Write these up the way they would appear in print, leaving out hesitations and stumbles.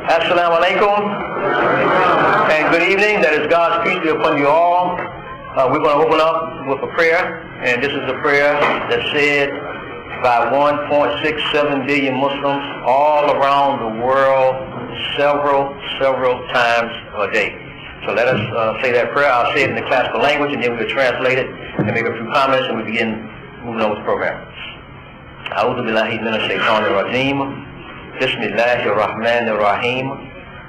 Assalamu alaikum and good evening. That is God's peace be upon you all. We're going to open up with a prayer, and this is a prayer that's said by 1.67 billion Muslims all around the world several times a day. So let us say that prayer. I'll say it in the classical language, and then we'll translate it and make a few comments, and we begin moving on with the program. A'udhu billahi minash shaitanir rajeem. Bismillahir rahmanir rahim.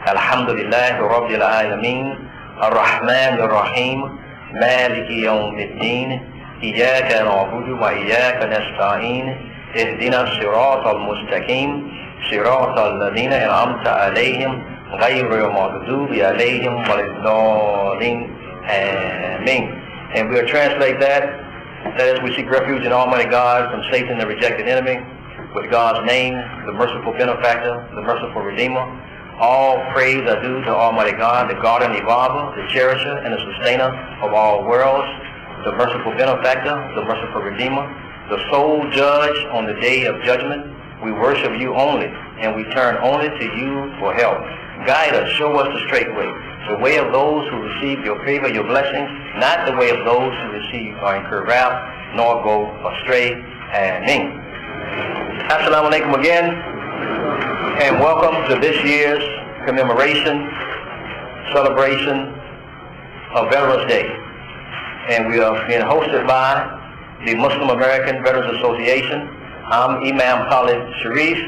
Alhamdulillahi rabbil alamin. Ar-Rahmanir Rahim. Maliki yawmiddin. Iyyaka na'budu wa iyyaka nasta'in. Ihdina as-siratal mustaqim. Siratal ladina an'amta alayhim. Ghayril maghdubi alayhim waladdallin. Amen. And we'll translate that. That is, we seek refuge in Almighty God from Satan, the rejected enemy, with God's name, the merciful benefactor, the merciful redeemer. All praise are due to Almighty God, the guardian MAVA, the cherisher and the sustainer of all worlds, the merciful benefactor, the merciful redeemer, the sole judge on the day of judgment. We worship you only, and we turn only to you for help. Guide us, show us the straight way, the way of those who receive your favor, your blessings, not the way of those who receive or incur wrath, nor go astray. Amen. Assalamu alaikum again, and welcome to this year's commemoration, celebration of Veterans Day. And we are being hosted by the Muslim American Veterans Association. I'm Imam Khalid Sharif.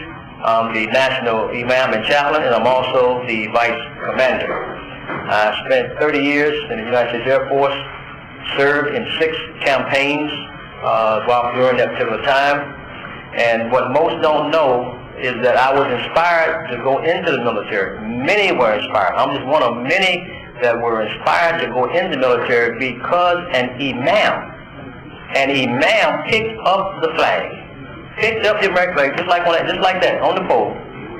I'm the National Imam and Chaplain, and I'm also the Vice Commander. I spent 30 years in the United States Air Force, served in 6 campaigns during that particular time. And what most don't know is that I was inspired to go into the military. Many were inspired. I'm just one of many that were inspired to go into the military because an imam picked up the flag. Picked up the American flag just like that on the pole.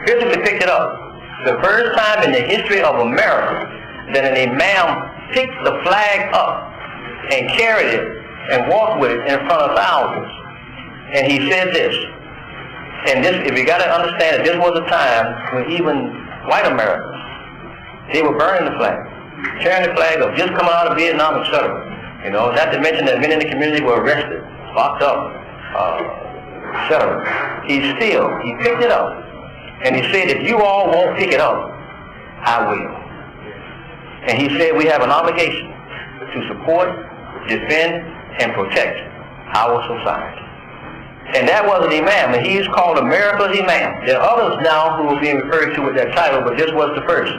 Physically picked it up. The first time in the history of America that an imam picked the flag up and carried it and walked with it in front of thousands. And he said this. And this, if you got to understand that this was a time when even white Americans, they were burning the flag, tearing the flag up, just coming out of Vietnam, etc. You know, not to mention that many in the community were arrested, locked up, etc. He picked it up, and he said, if you all won't pick it up, I will. And he said we have an obligation to support, defend, and protect our society. And that was an imam, and he is called America's Imam. There are others now who are being referred to with that title, but this was the first.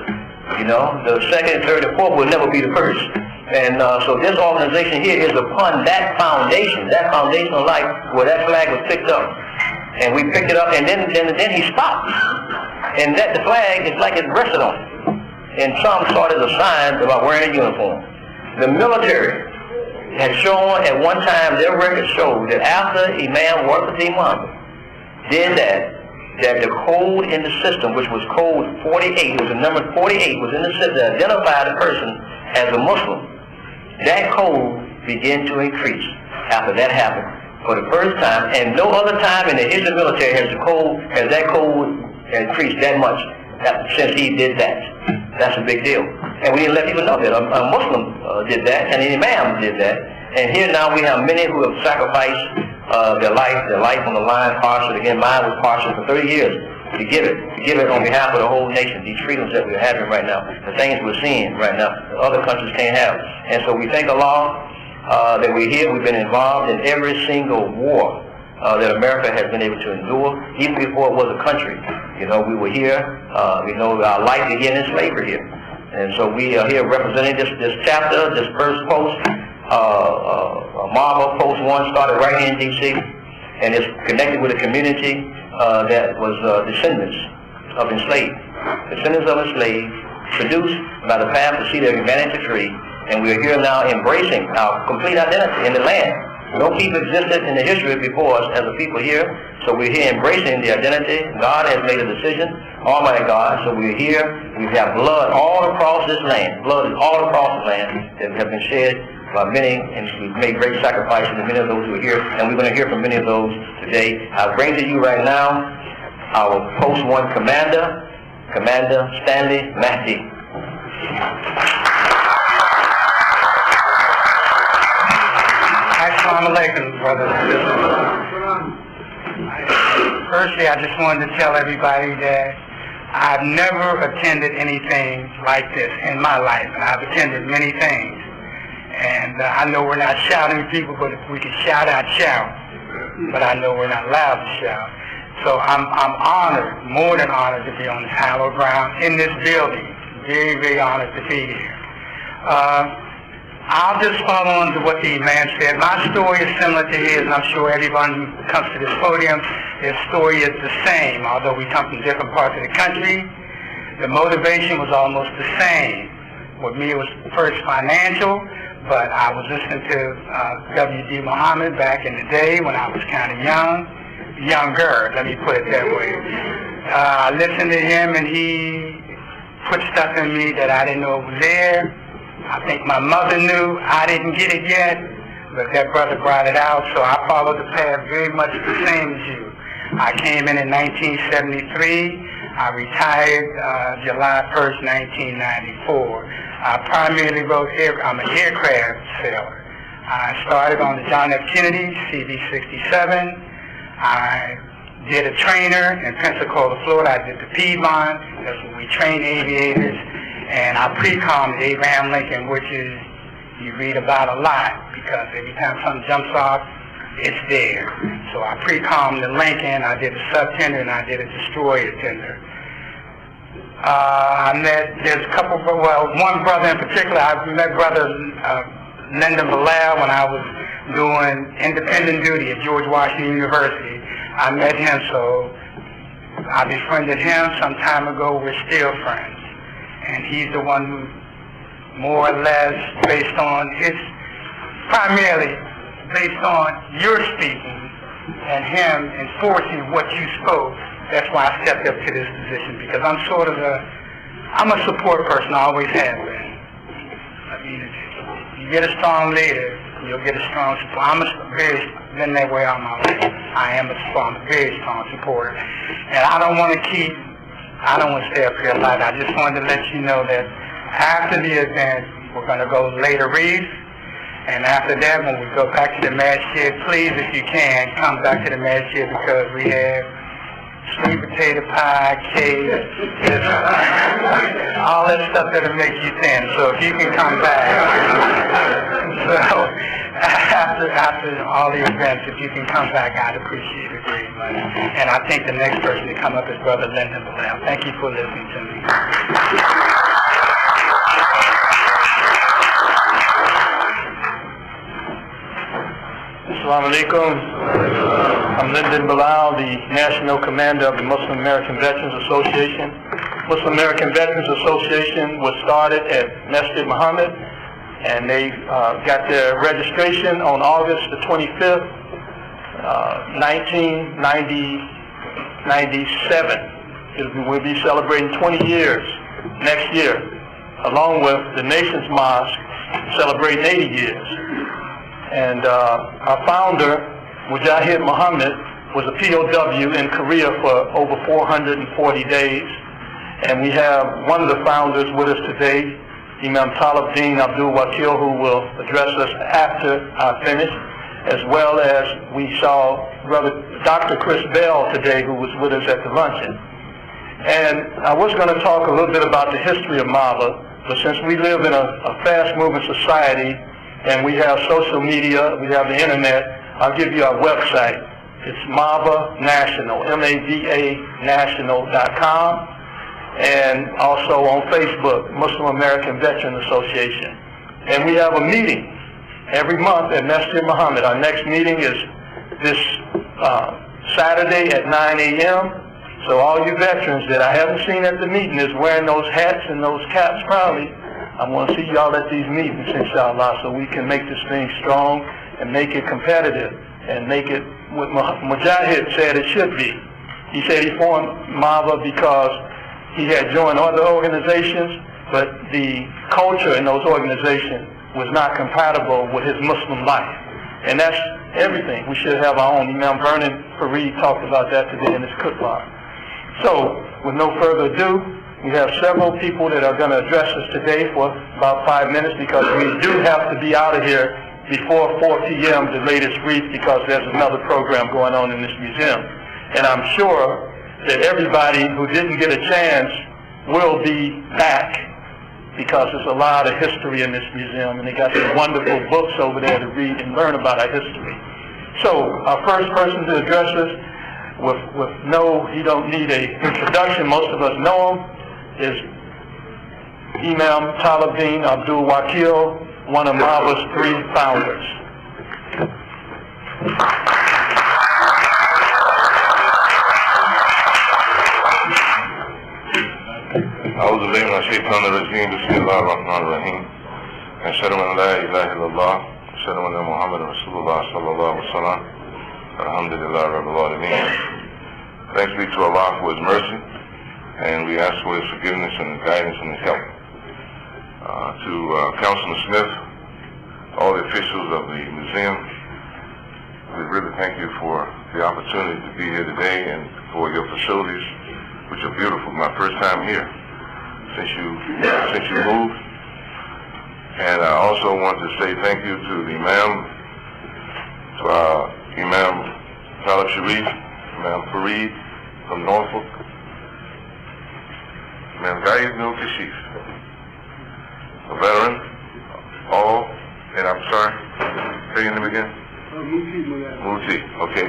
You know, the second, third, and fourth will never be the first. And so this organization here is upon that foundation of life where that flag was picked up. And we picked it up, and then he stopped. And that the flag is like it rested on it. And some saw it as a sign about wearing a uniform. The military had shown at one time, their records showed that after Imam Waqati Muhammad did that the code in the system, which was code 48, was the number 48, was in the system that identified a person as a Muslim. That code began to increase after that happened for the first time, and no other time in the history of the military has that code increased that much since he did that. That's a big deal. And we didn't let people know that. A Muslim did that, and an imam did that. And here now we have many who have sacrificed their life on the line, partially. Again, mine was partial for 30 years to give it on behalf of the whole nation, these freedoms that we're having right now, the things we're seeing right now, that other countries can't have. And so we thank Allah that we're here. We've been involved in every single war that America has been able to endure, even before it was a country. You know, we were here. We know our life began in slavery here. And so we are here representing this chapter, this first post. MAVA Post 1 started right here in D.C. and it's connected with a community that was descendants of enslaved. Descendants of enslaved, produced by the path to see their humanity free, and we are here now embracing our complete identity in the land. No people existed in the history before us as a people here, so we're here embracing the identity. God has made a decision, Almighty God, so we're here. We have blood all across this land. Blood is all across the land that have been shed by many, and we've made great sacrifices to many of those who are here, and we're going to hear from many of those today. I bring to you right now our Post 1 commander, Commander Stanley Mahdi. Assalamu alaikum, brothers and sisters. Firstly, I just wanted to tell everybody that I've never attended anything like this in my life, and I've attended many things. And I know we're not shouting people, but if we can shout out, shout. But I know we're not allowed to shout. So I'm honored, more than honored, to be on this hallowed ground in this building. Very, very honored to be here. I'll just follow on to what the man said. My story is similar to his, and I'm sure everyone who comes to this podium, their story is the same. Although we come from different parts of the country, the motivation was almost the same. With me, it was first financial, but I was listening to W.D. Muhammad back in the day when I was kind of younger, let me put it that way. I listened to him, and he put stuff in me that I didn't know was there. I think my mother knew. I didn't get it yet, but that brother brought it out, so I followed the path very much the same as you. I came in 1973. I retired July 1st, 1994. I primarily I'm an aircraft sailor. I started on the John F. Kennedy CV-67. I did a trainer in Pensacola, Florida. I did the Piedmont. That's where we train aviators. And I pre-commed the Abraham Lincoln, which is, you read about a lot, because every time something jumps off, it's there. So I pre-commed the Lincoln, I did a sub-tender, and I did a destroyer tender. There's a couple, one brother in particular, I met brother Lyndon Bilal when I was doing independent duty at George Washington University. I met him, so I befriended him some time ago. We're still friends. And he's the one who, more or less, primarily based on your speaking and him enforcing what you spoke. That's why I stepped up to this position, because I'm I'm a support person, I always have been. I mean, you get a strong leader, you'll get a strong support. Been that way all my life. I'm a very strong supporter. And I don't want to stay up here a lot. I just wanted to let you know that after the event, we're going to go later reef. And after that, when we go back to the masjid, please, if you can, come back to the masjid, because we have sweet potato pie, cake, all that stuff that'll make you thin. So if you can come back. So after all the events, if you can come back, I'd appreciate it very much. And I think the next person to come up is Brother Lyndon Bilal. Thank you for listening to me. Assalamu alaikum. I'm Lyndon Bilal, the National Commander of the Muslim American Veterans Association. Muslim American Veterans Association was started at Masjid Muhammad, and they got their registration on August the 25th, 1997. We'll be celebrating 20 years next year, along with the Nation's Mosque celebrating 80 years. And our founder, Mujahid Muhammad, was a POW in Korea for over 440 days. And we have one of the founders with us today, Imam Talib Din Abdul Wakil, who will address us after I finish, as well as we saw Brother Dr. Chris Bell today, who was with us at the luncheon. And I was going to talk a little bit about the history of MAVA, but since we live in a fast-moving society, and we have social media, we have the internet, I'll give you our website. It's MAVA National, MAVA National.com, and also on Facebook, Muslim American Veteran Association. And we have a meeting every month at Masjid Muhammad. Our next meeting is this Saturday at 9 a.m. So all you veterans that I haven't seen at the meeting is wearing those hats and those caps proudly. I want to see y'all at these meetings, inshallah, so we can make this thing strong and make it competitive and make it what Mujahid said it should be. He said he formed MAVA because he had joined other organizations, but the culture in those organizations was not compatible with his Muslim life. And that's everything. We should have our own. Imam Vernon Fareed talked about that today in his khutbah. So, with no further ado, We have several people that are going to address us today for about 5 minutes because we do have to be out of here before 4 p.m., the latest brief, because there's another program going on in this museum. And I'm sure that everybody who didn't get a chance will be back because there's a lot of history in this museum, and they got some wonderful books over there to read and learn about our history. So our first person to address us he don't need an introduction, most of us know him, is Imam Talibdin Abdul Wakil, one of MAVA's 3 founders. أعوذ بالله من الشيطان الرجيم بسم الله الرحمن الرحيم أشهد أن لا إله إلا الله أشهد أن محمد رسول الله صلى الله عليه وسلم الحمد لله رب العالمين. Thanks be to Allah for His mercy, and we ask for His forgiveness and His guidance and His help. To Councilman Smith, all the officials of the museum, we really thank you for the opportunity to be here today and for your facilities, which are beautiful. My first time here since you moved. And I also want to say thank you to the Imam, to our Imam Talib Sharif, Imam Fareed from Norfolk, Imam Ghaib Nul Kashif, a veteran, and I'm sorry, say your name again? Muti. Okay,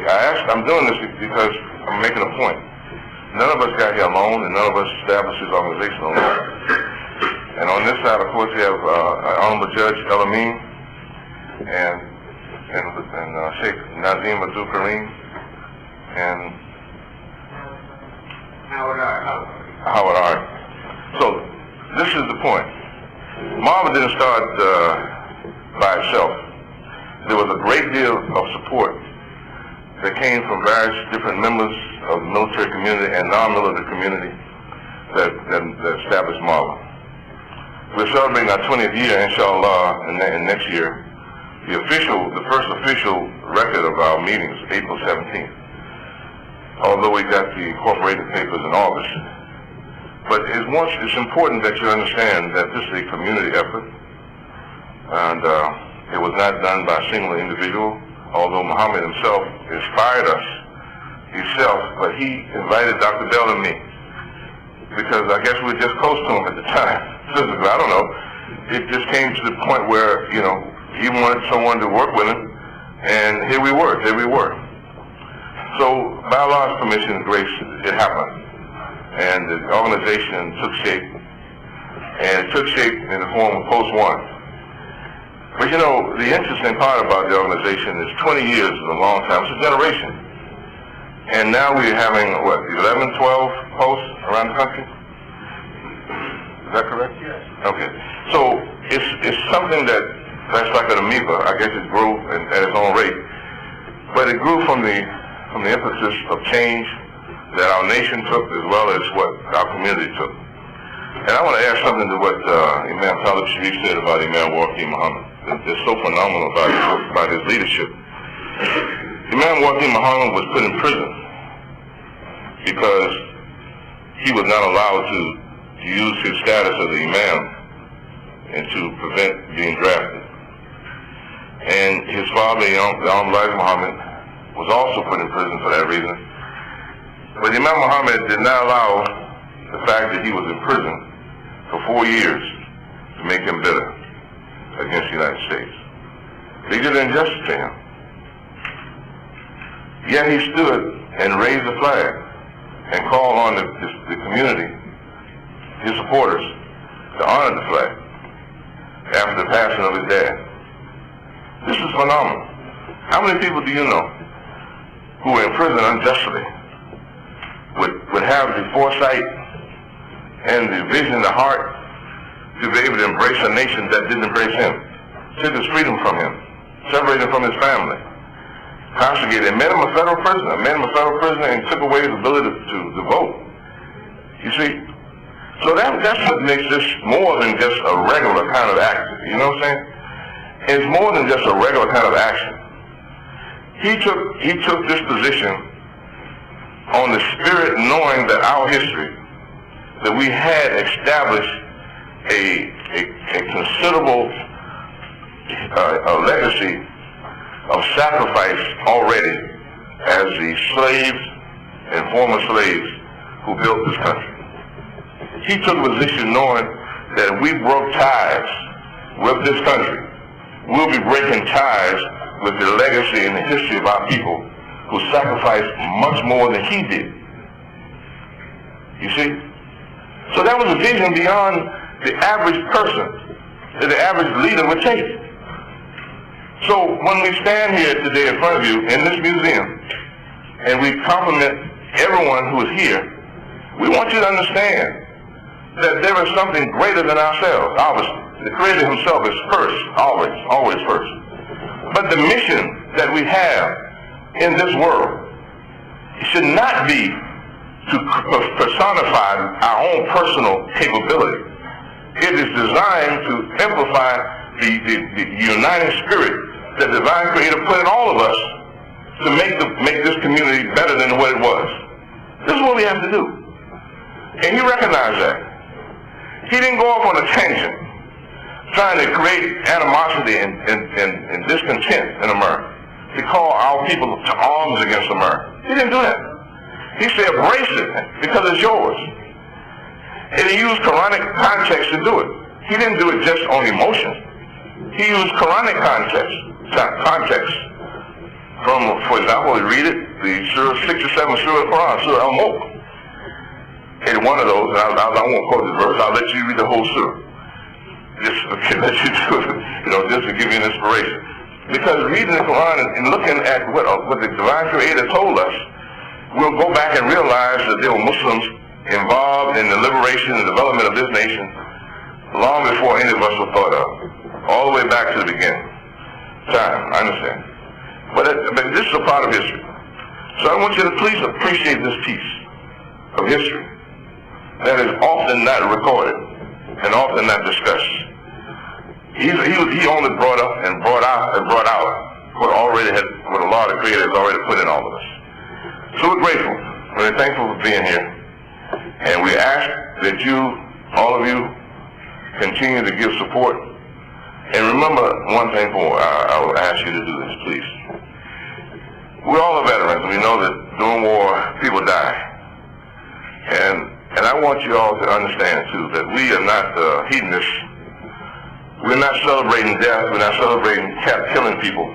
I'm doing this because I'm making a point. None of us got here alone, and none of us established this organization alone. And on this side, of course, we have Honorable Judge El Amin and Sheikh Nazim Abdul Kareem and Howard Art. So this is the point. MAVA didn't start by itself. There was a great deal of support that came from various different members of the military community and non-military community that established MAVA. We're celebrating our 20th year, inshallah, and next year. The first official record of our meetings, April 17th. Although we got the incorporated papers in August. But it's important that you understand that this is a community effort, and it was not done by a single individual, although Muhammad himself inspired us but he invited Dr. Bell and me, because I guess we were just close to him at the time. Physically, I don't know. It just came to the point where, he wanted someone to work with him, and here we were. So, by Allah's permission and grace, it happened. And the organization took shape, and it took shape in the form of Post 1. But the interesting part about the organization is 20 years is a long time. It's a generation. And now we're having, 11, 12 posts around the country? Is that correct? Yes. Okay. So it's something that's like an amoeba. I guess it grew at its own rate. But it grew from the emphasis of change that our nation took as well as what our community took. And I want to add something to what Imam Talib Sharif said about Imam Waqi Muhammad. That's so phenomenal about his leadership. Imam Waqi Muhammad was put in prison because he was not allowed to use his status as an imam and to prevent being drafted. And his father, Imam Muhammad, was also put in prison for that reason. But Imam Muhammad did not allow the fact that he was in prison for 4 years to make him bitter against the United States. They did injustice to him. Yet he stood and raised the flag and called on the community, his supporters, to honor the flag after the passing of his dad. This is phenomenal. How many people do you know who were in prison unjustly would have the foresight and the vision in the heart to be able to embrace a nation that didn't embrace him, took his freedom from him, separated him from his family, castigated, made him a federal prisoner, and took away his ability to vote. You see? So that's what makes this more than just a regular kind of action. You know what I'm saying? It's more than just a regular kind of action. He took this position on the spirit knowing that our history, that we had established a considerable legacy of sacrifice already as the slaves and former slaves who built this country. He took a position knowing that if we broke ties with this country, we'll be breaking ties with the legacy and the history of our people who sacrificed much more than he did. You see? So that was a vision beyond the average person that the average leader would take. So when we stand here today in front of you in this museum and we compliment everyone who is here, we want you to understand that there is something greater than ourselves, obviously. The Creator himself is first, always first. But the mission that we have in this world should not be to personify our own personal capability. It is designed to amplify the uniting spirit that the divine Creator put in all of us to make this community better than what it was. This is what we have to do. And he recognized that. He didn't go off on a tangent trying to create animosity and discontent in America, to call our people to arms against America. He didn't do that. He said, embrace it because it's yours. And he used Quranic context to do it. He didn't do it just on emotion. He used Quranic context from, for example, we read it, the Surah 6 or 7 Surah Quran, Surah Al-Mulk. And one of those, and I won't quote the verse, I'll let you read the whole Surah. Just to let you do it, just to give you an inspiration. Because reading the Quran and looking at what the divine Creator told us, we'll go back and realize that there were Muslims involved in the liberation and development of this nation long before any of us were thought of, all the way back to the beginning. Time, I understand. But this is a part of history. So I want you to please appreciate this piece of history that is often not recorded and often not discussed. He only brought up and brought out what the Lord the Creator has already put in all of us. So we're grateful. We're thankful for being here. And we ask that you, all of you, continue to give support. And remember one thing more, I will ask you to do this, please. We're all veterans. We know that during war, people die. And I want you all to understand, too, that we are not hedonists. We're not celebrating death. We're not celebrating killing people.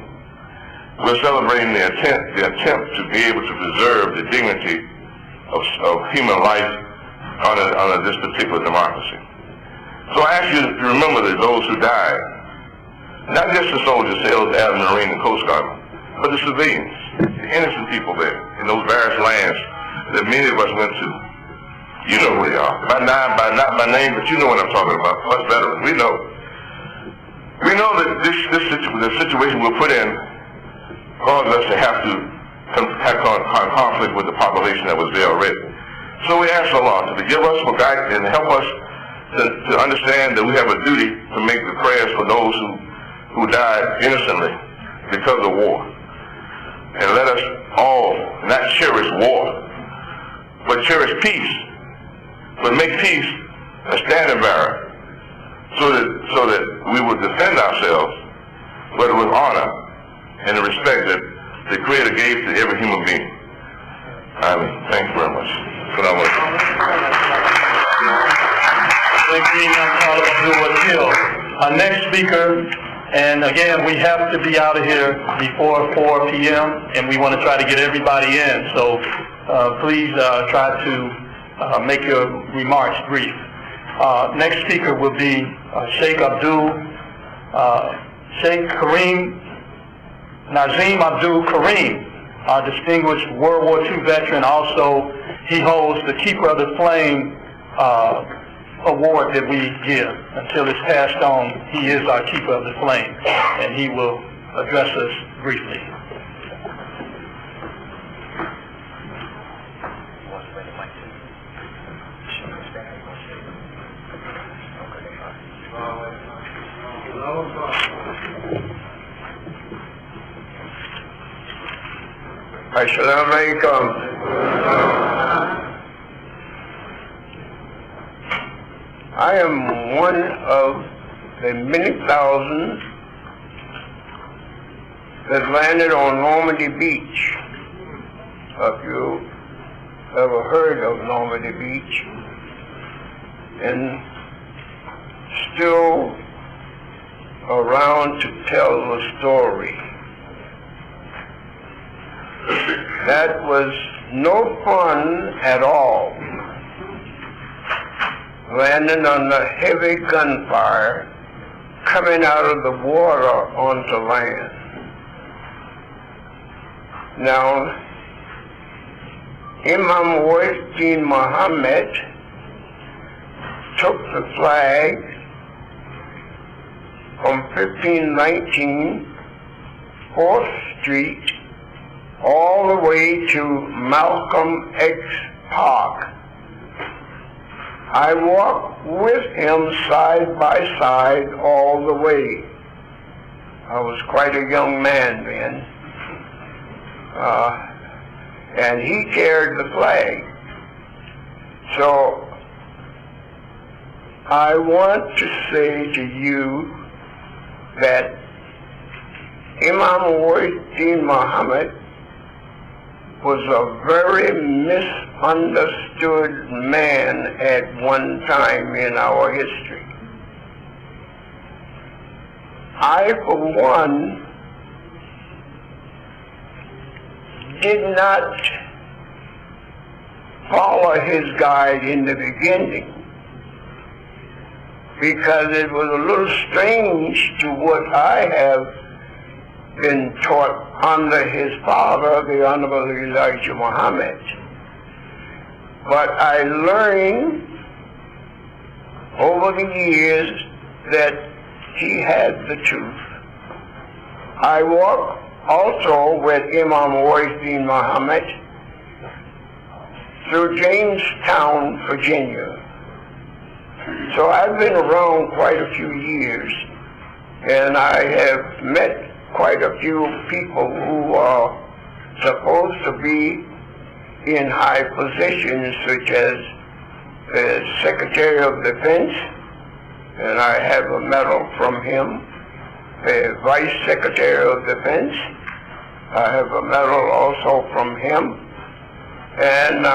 We're celebrating the attempt to be able to preserve the dignity of human life under this particular democracy. So I ask you to remember that those who died, not just the soldiers, sailors, admirals, Marine, and Coast Guard, but the civilians, the innocent people there in those various lands that many of us went to. You know who they are. Not by name, but you know what I'm talking about. Us veterans, we know. We know that the situation we're put in caused us to have conflict with the population that was there already. So we ask Allah to forgive us, for guide, and help us to understand that we have a duty to make the prayers for those who died innocently because of war. And let us all not cherish war, but cherish peace. But make peace a standard bearer, so that we will defend ourselves, but with honor and the respect that the Creator gave to every human being. Amen. Thank you very much. Our next speaker, and again, we have to be out of here before 4 p.m., and we want to try to get everybody in. So please try to make your remarks brief. Next speaker will be Sheikh Nazim Abdul Karim, our distinguished World War II veteran. Also, he holds the Keeper of the Flame award that we give. Until it's passed on, he is our Keeper of the Flame, and he will address us briefly. Assalamu alaikum. I am one of the many thousands that landed on Normandy Beach. If you ever heard of Normandy Beach, and still around to tell the story. That was no fun at all. Landing under heavy gunfire, coming out of the water onto land. Now, Imam Wahid Muhammad took the flag from 1519 4th Street all the way to Malcolm X Park. I walked with him side by side all the way. I was quite a young man then. And he carried the flag. So I want to say to you that Imam Wahid Muhammad was a very misunderstood man at one time in our history. I, for one, did not follow his guide in the beginning because it was a little strange to what I have been taught under his father, the Honorable Elijah Muhammad. But I learned over the years that he had the truth. I walked also with Imam Wahid Muhammad through Jamestown, Virginia. So I've been around quite a few years, and I have met quite a few people who are supposed to be in high positions, such as the Secretary of Defense, and I have a medal from him, the Vice Secretary of Defense, I have a medal also from him, and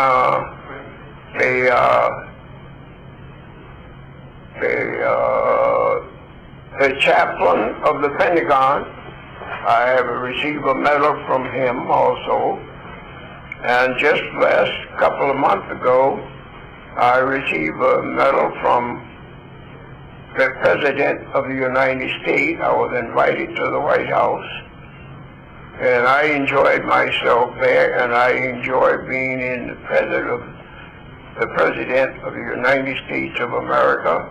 the chaplain of the Pentagon, I have received a medal from him also. And just last couple of months ago, I received a medal from the President of the United States. I was invited to the White House, and I enjoyed myself there, and I enjoyed being in the presence of the President of the United States of America.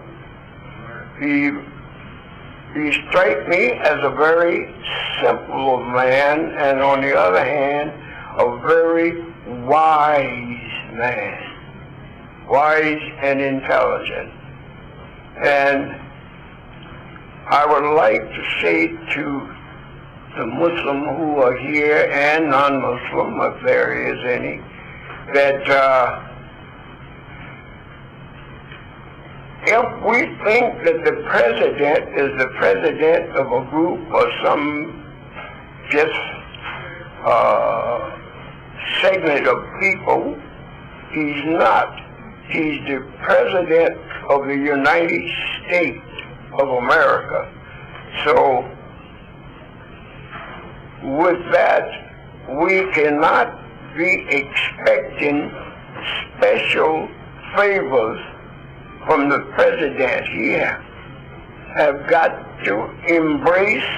He struck me as a very simple man, and on the other hand, a very wise man, wise and intelligent. And I would like to say to the Muslim who are here and non-Muslim, if there is any, that if we think that the president is the president of a group or some just segment of people, he's not. He's the president of the United States of America. So with that, we cannot be expecting special favors from the president. He have got to embrace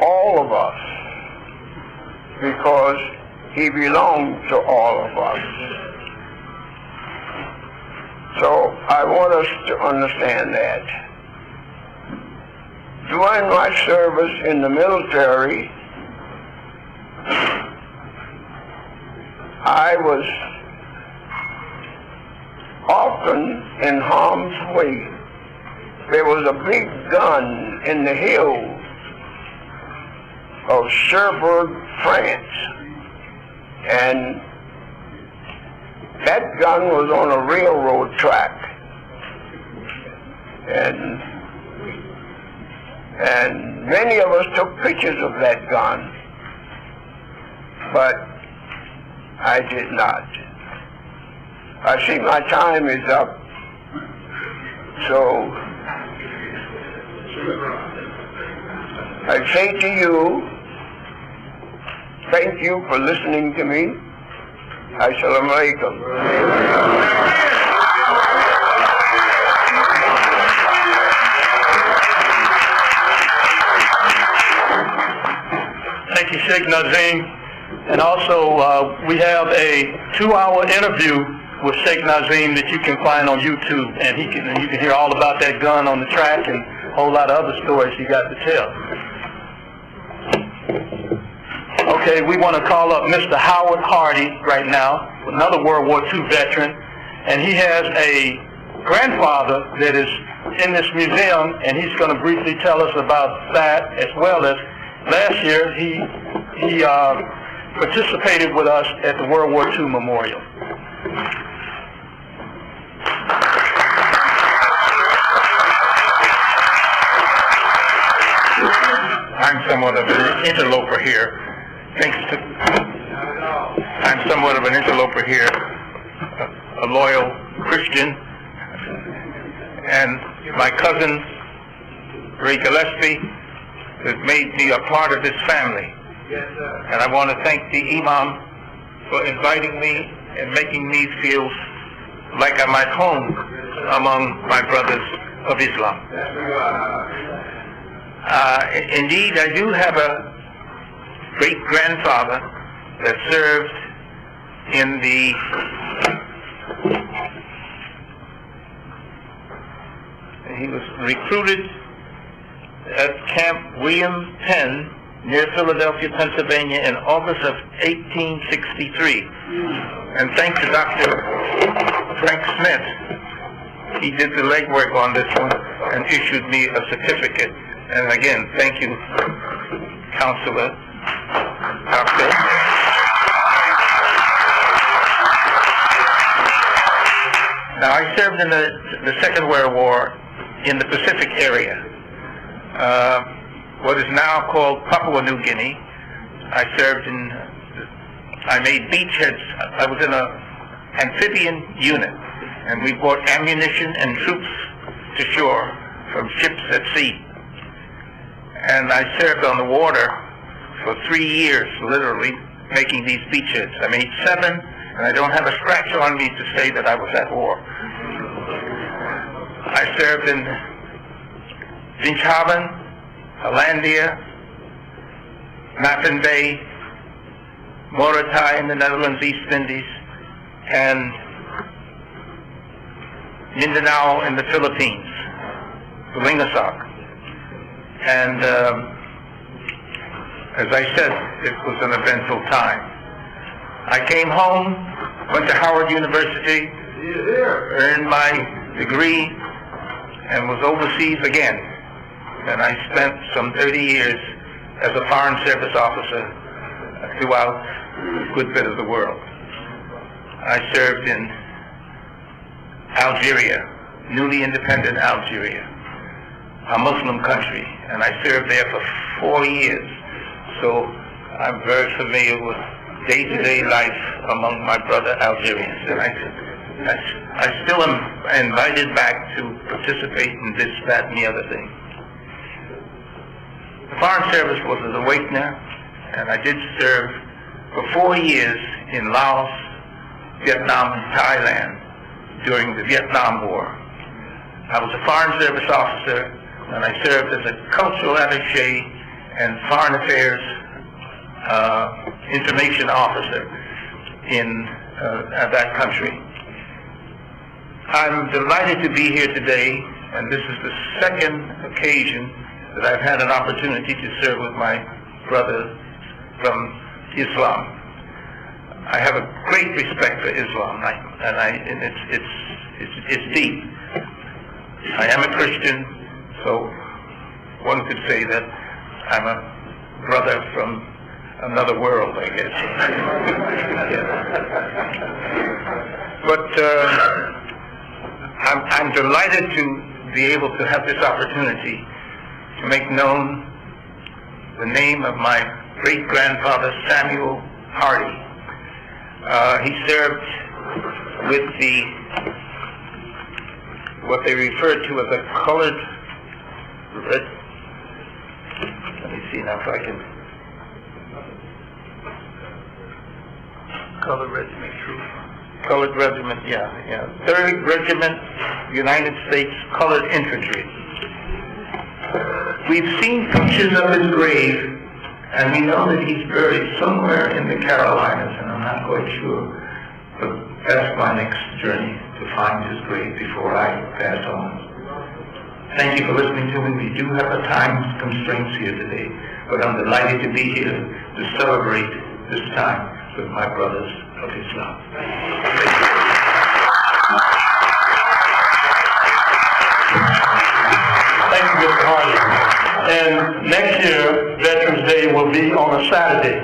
all of us because he belongs to all of us. So I want us to understand that. During my service in the military, I was often in harm's way. There was a big gun in the hills of Cherbourg, France, and that gun was on a railroad track. and many of us took pictures of that gun, but I did not. I see my time is up, so I say to you, thank you for listening to me. Assalamu alaikum. Thank you, Sheikh Nazim. And also, we have a 2-hour interview with Sheikh Nazim that you can find on YouTube, and you can hear all about that gun on the track and a whole lot of other stories he got to tell. Okay, we want to call up Mr. Howard Hardy right now, another World War II veteran, and he has a grandfather that is in this museum, and he's going to briefly tell us about that, as well as last year he participated with us at the World War II Memorial. I'm somewhat of an interloper here. I'm somewhat of an interloper here, a loyal Christian, and my cousin, Ray Gillespie, has made me a part of this family. And I want to thank the Imam for inviting me and making me feel like I'm at home among my brothers of Islam. Indeed, I do have a great-grandfather that served in the he was recruited at Camp William Penn near Philadelphia, Pennsylvania in August of 1863. And thanks to Dr. Frank Smith, he did the legwork on this one and issued me a certificate. And again, thank you, Counselor Doctor. Now, I served in the Second World War in the Pacific area, what is now called Papua New Guinea. I made beachheads. I was in an amphibian unit, and we brought ammunition and troops to shore from ships at sea. And I served on the water for 3 years, literally, making these beachheads. I made 7, and I don't have a scratch on me to say that I was at war. I served in Finchhaven, Hollandia, Mappen Bay, Morotai in the Netherlands, East Indies, and Mindanao in the Philippines, Lingasak. And as I said, it was an eventful time. I came home, went to Howard University, earned my degree, and was overseas again. And I spent some 30 years as a Foreign Service officer throughout a good bit of the world. I served in Algeria, newly independent Algeria, a Muslim country, and I served there for 4 years. So I'm very familiar with day-to-day life among my brother Algerians, and I still am invited back to participate in this, that, and the other thing. The Foreign Service was an awakener, and I did serve for 4 years in Laos, Vietnam, and Thailand during the Vietnam War. I was a Foreign Service officer, and I served as a cultural attaché and foreign affairs information officer in that country. I'm delighted to be here today, and this is the second occasion that I've had an opportunity to serve with my brother from Islam. I have a great respect for Islam, and it's deep. I am a Christian, so one could say that I'm a brother from another world, I guess. But I'm delighted to be able to have this opportunity to make known the name of my great-grandfather, Samuel Hardy. He served with what they referred to as a colored let me see now if I can. Colored Regiment Troop. Colored Regiment, yeah. 3rd Regiment, United States Colored Infantry. We've seen pictures of his grave, and we know that he's buried somewhere in the Carolinas, and I'm not quite sure, but that's my next journey, to find his grave before I pass on. Thank you for listening to me. We do have a time constraints here today, but I'm delighted to be here to celebrate this time with my brothers of Islam. Thank you, Mr. Hardy. And next year, Veterans Day will be on a Saturday.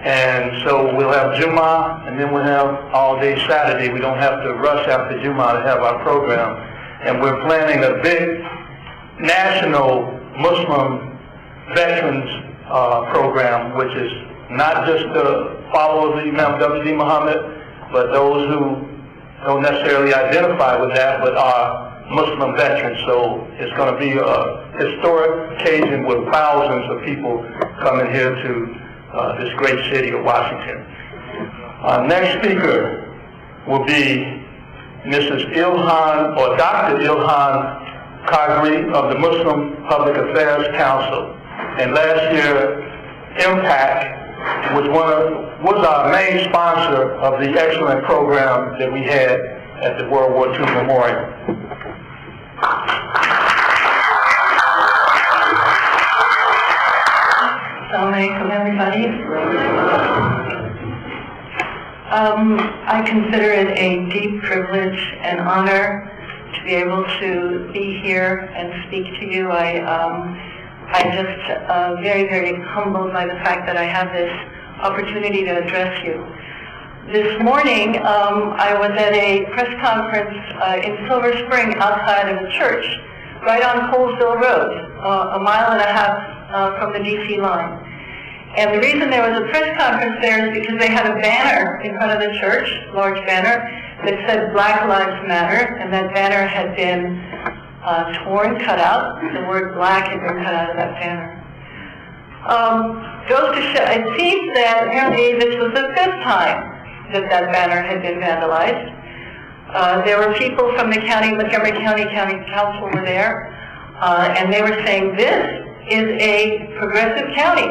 And so we'll have Jummah, and then we'll have all day Saturday. We don't have to rush after Jummah to have our program. And we're planning a big national Muslim veterans program, which is not just the followers of Imam W.D. Muhammad, but those who don't necessarily identify with that, but are Muslim veterans. So it's going to be a historic occasion with thousands of people coming here to this great city of Washington. Our next speaker will be Mrs. Ilhan, or Dr. Ilhan Qadri of the Muslim Public Affairs Council. And last year, Impact was our main sponsor of the excellent program that we had at the World War II Memorial. Assalamu alaikum, everybody. I consider it a deep privilege and honor to be able to be here and speak to you. I'm just very, very humbled by the fact that I have this opportunity to address you. This morning, I was at a press conference in Silver Spring outside of a church, right on Colesville Road, a mile and a half from the DC line. And the reason there was a press conference there is because they had a banner in front of the church, large banner, that said Black Lives Matter, and that banner had been torn, cut out. The word black had been cut out of that banner. Goes to show, it seems that apparently this was the 5th time that that banner had been vandalized. There were people from the county, Montgomery County Council were there, and they were saying this is a progressive county.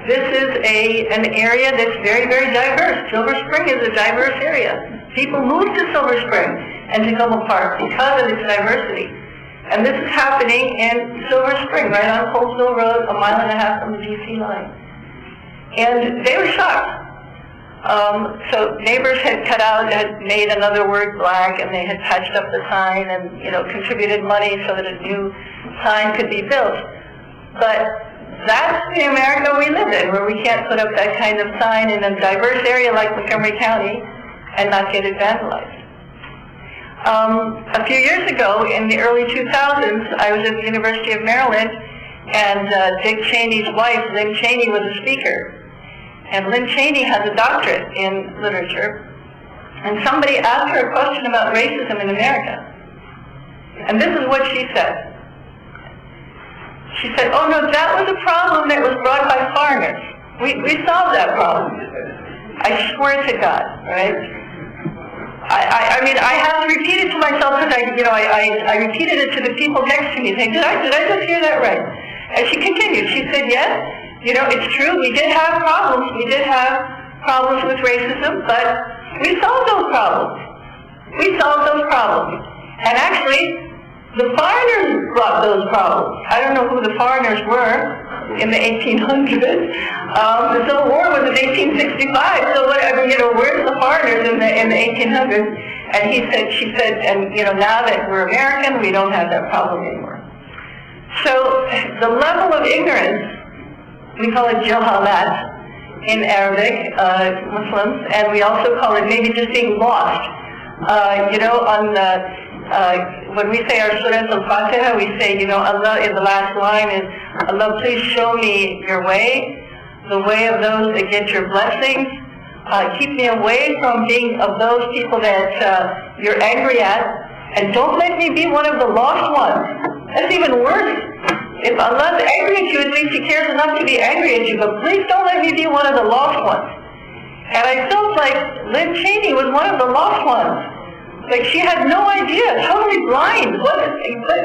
This is an area that's very, very diverse. Silver Spring is a diverse area. People move to Silver Spring and Tacoma Park because of its diversity. And this is happening in Silver Spring, right on Colesville Road, a mile and a half from the DC line. And they were shocked. So neighbors had cut out, had made another word black, and they had patched up the sign and, contributed money so that a new sign could be built. But that's the America we live in, where we can't put up that kind of sign in a diverse area like Montgomery County and not get it vandalized. A few years ago, in the early 2000s, I was at the University of Maryland, and Dick Cheney's wife, Lynn Cheney, was a speaker. And Lynn Cheney has a doctorate in literature, and somebody asked her a question about racism in America. And this is what she said. She said, "Oh no, that was a problem that was brought by foreigners. We solved that problem." I swear to God, right? I mean, I have to repeat it to myself because I repeated it to the people next to me, saying, did I just hear that right? And she continued. She said, yes, it's true. We did have problems. We did have problems with racism, but we solved those problems. We solved those problems. And actually, the foreigners brought those problems. I don't know who the foreigners were in the 1800s. The Civil War was in 1865. So where's the foreigners in the 1800s? And she said, and now that we're American, we don't have that problem anymore. So the level of ignorance, we call it jahalat in Arabic, Muslims, and we also call it maybe just being lost. On the when we say our Surah Al-Fatiha, we say, Allah in the last line is, Allah, please show me your way, the way of those that get your blessings. Keep me away from being of those people that you're angry at, and don't let me be one of the lost ones. That's even worse. If Allah's angry at you, at least He cares enough to be angry at you, but please don't let me be one of the lost ones. And I felt like Lynn Cheney was one of the lost ones. Like she had no idea, totally blind.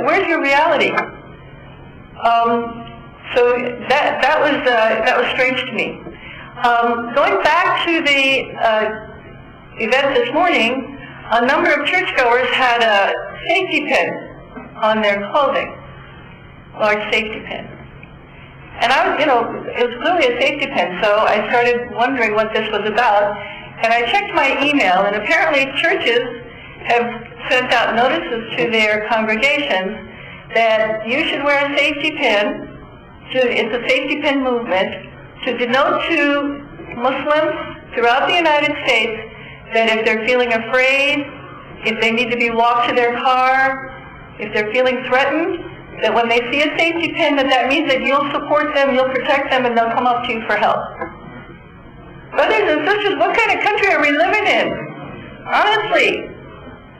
Where's your reality? So that was strange to me. Going back to the event this morning, a number of churchgoers had a safety pin on their clothing, large safety pin. And it was clearly a safety pin, so I started wondering what this was about. And I checked my email, and apparently churches have sent out notices to their congregations that you should wear a safety pin. It's a safety pin movement to denote to Muslims throughout the United States that if they're feeling afraid, if they need to be walked to their car, if they're feeling threatened, that when they see a safety pin, that means that you'll support them, you'll protect them, and they'll come up to you for help. Brothers and sisters, what kind of country are we living in? Honestly,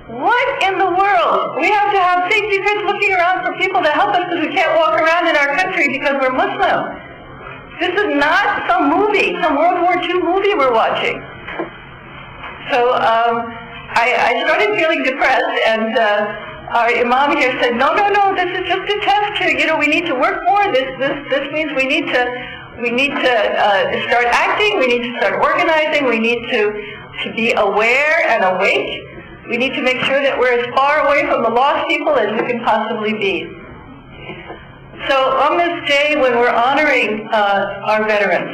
what in the world? We have to have safety pins looking around for people to help us because we can't walk around in our country because we're Muslim. This is not some movie, some World War II movie we're watching. So I started feeling depressed, and our Imam here said, no, this is just a test. We need to work more. This means we need to start acting. We need to start organizing. We need to be aware and awake. We need to make sure that we're as far away from the lost people as we can possibly be. So on this day, when we're honoring our veterans,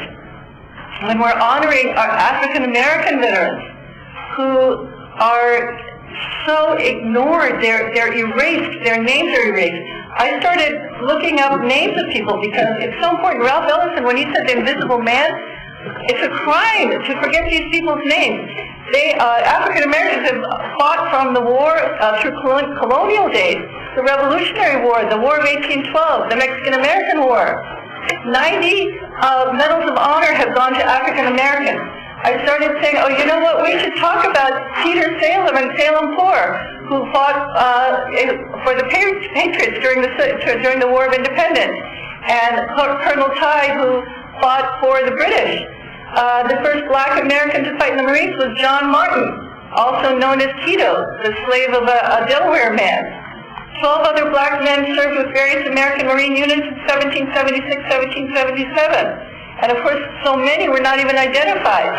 when we're honoring our African American veterans who are so ignored, they're erased, their names are erased. I started looking up names of people because it's so important. Ralph Ellison, when he said the invisible man, it's a crime to forget these people's names. African Americans have fought from the war through colonial days, the Revolutionary War, the War of 1812, the Mexican American War. 90 medals of honor have gone to African Americans. I started saying, you know what, we should talk about Peter Salem and Salem Poor, who fought for the Patriots during the War of Independence, and Colonel Tye, who fought for the British. The first black American to fight in the Marines was John Martin, also known as Tito, the slave of a Delaware man. 12 other black men served with various American Marine units in 1776, 1777. And of course, so many were not even identified.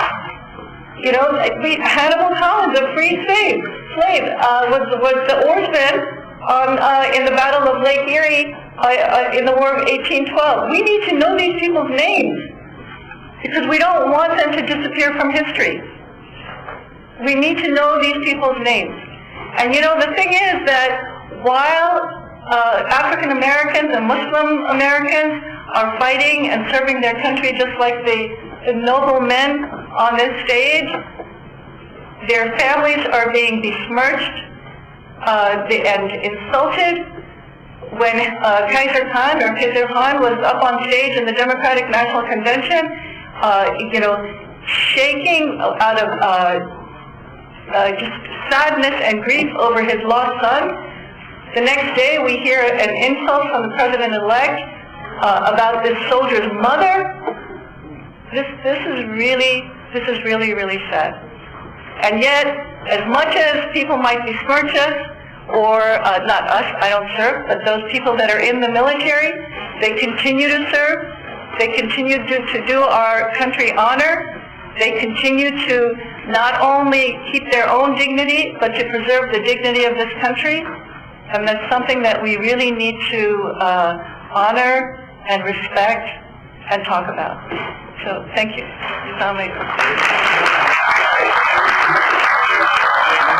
Hannibal Collins, a free slave, was the oarsman in the Battle of Lake Erie in the War of 1812. We need to know these people's names because we don't want them to disappear from history. We need to know these people's names. And the thing is that while African Americans and Muslim Americans are fighting and serving their country just like the noble men on this stage, their families are being besmirched and insulted. When Kaiser Khan or Khizr Khan was up on stage in the Democratic National Convention, shaking out of just sadness and grief over his lost son, the next day we hear an insult from the president-elect about this soldier's mother. This is really, really sad. And yet, as much as people might besmirch us, or not us, I don't serve, but those people that are in the military, they continue to serve. They continue to do our country honor. They continue to not only keep their own dignity, but to preserve the dignity of this country. And that's something that we really need to honor and respect and talk about. So, thank you.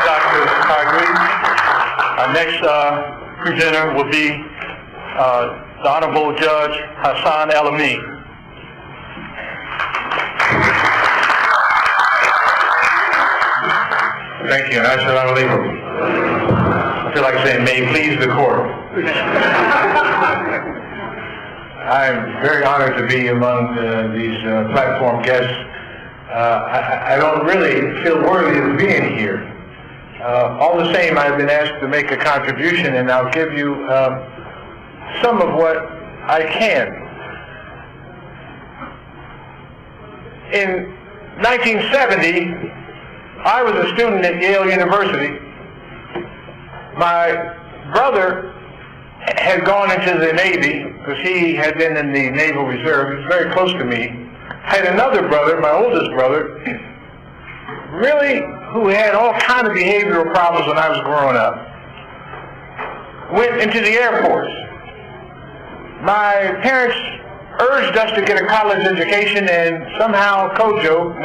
Dr. Hargreaves. Our next presenter will be the Honorable Judge Hassan El-Amin. Thank you, and assalamu alaikum. feel like saying, may it please the court. I'm very honored to be among these platform guests. I don't really feel worthy of being here. All the same, I've been asked to make a contribution, and I'll give you some of what I can. In 1970, I was a student at Yale University. My brother had gone into the Navy because he had been in the Naval Reserve. He was very close to me. I had another brother, my oldest brother, really, who had all kinds of behavioral problems when I was growing up. Went into the Air Force. My parents urged us to get a college education, and somehow Kojo,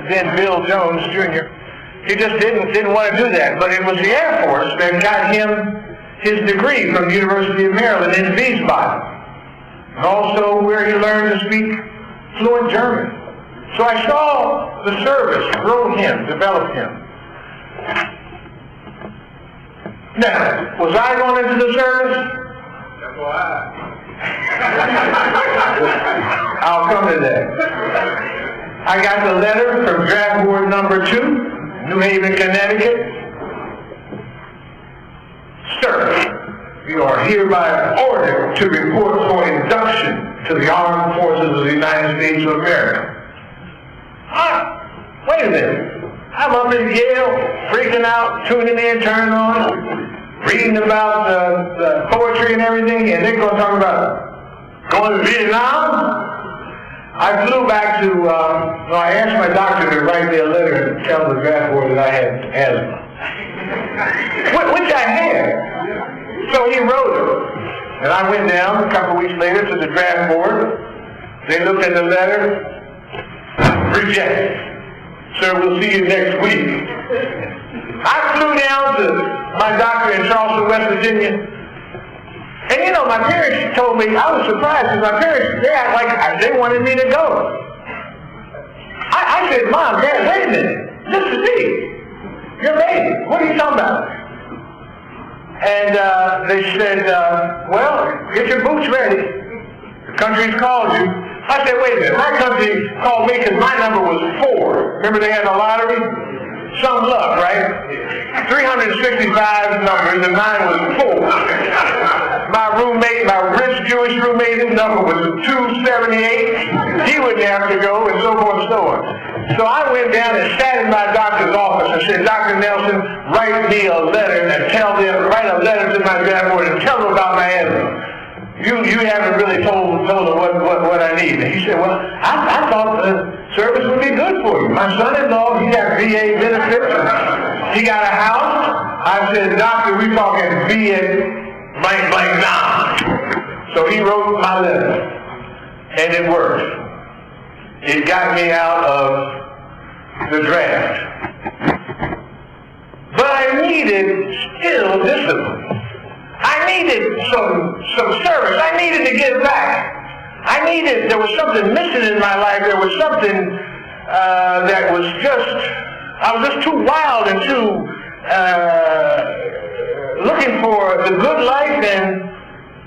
then Bill Jones Jr., he just didn't want to do that. But it was the Air Force that got him his degree from the University of Maryland in Wiesbaden, and also where he learned to speak fluent German. So I saw the service grow him, develop him. Now, was I going into the service? That's why. I'll come to that. I got the letter from draft board number 2, New Haven, Connecticut. Sir, you are hereby ordered to report for induction to the Armed Forces of the United States of America. Wait a minute. I'm up in Yale, freaking out, tuning in, turning on, reading about the poetry and everything, and they're going to talk about going to Vietnam? I flew back to, I asked my doctor to write me a letter and tell the draft board that I had asthma. Which I had. So he wrote it. And I went down a couple weeks later to the draft board. They looked at the letter. Rejected. Sir, we'll see you next week. I flew down to my doctor in Charleston, West Virginia. And you know, my parents told me, I was surprised because my parents, they act like they wanted me to go. I said, Mom, Dad, wait a minute. This is me. Your baby. What are you talking about? And they said, well, get your boots ready. The country's called you. I said, wait a minute. My country called me because my number was 4. Remember they had a lottery? Some luck, right? 365 numbers and mine was 4. My roommate, my rich Jewish roommate, his number was 278. He wouldn't have to go, and so forth and so on. So I went down and sat in my doctor's office and said, Dr. Nelson, write me a letter and write a letter to my draft board and tell them about my asthma. You haven't really told them what I need. And he said, well, I thought the service would be good for you. My son-in-law, he got VA benefits. He got a house. I said, Doctor, we talking VA blank now. So he wrote my letter. And it worked. It got me out of the draft. But I needed still discipline. I needed some service. I needed to give back. There was something missing in my life. There was something that was I was just too wild and too looking for the good life, and